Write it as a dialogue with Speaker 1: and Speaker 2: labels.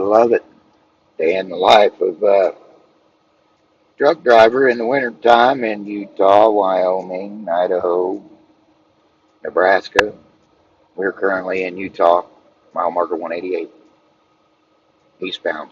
Speaker 1: love it. Day in the life of a truck driver in the wintertime in Utah, Wyoming, Idaho, Nebraska. We're currently in Utah, mile marker 188, eastbound.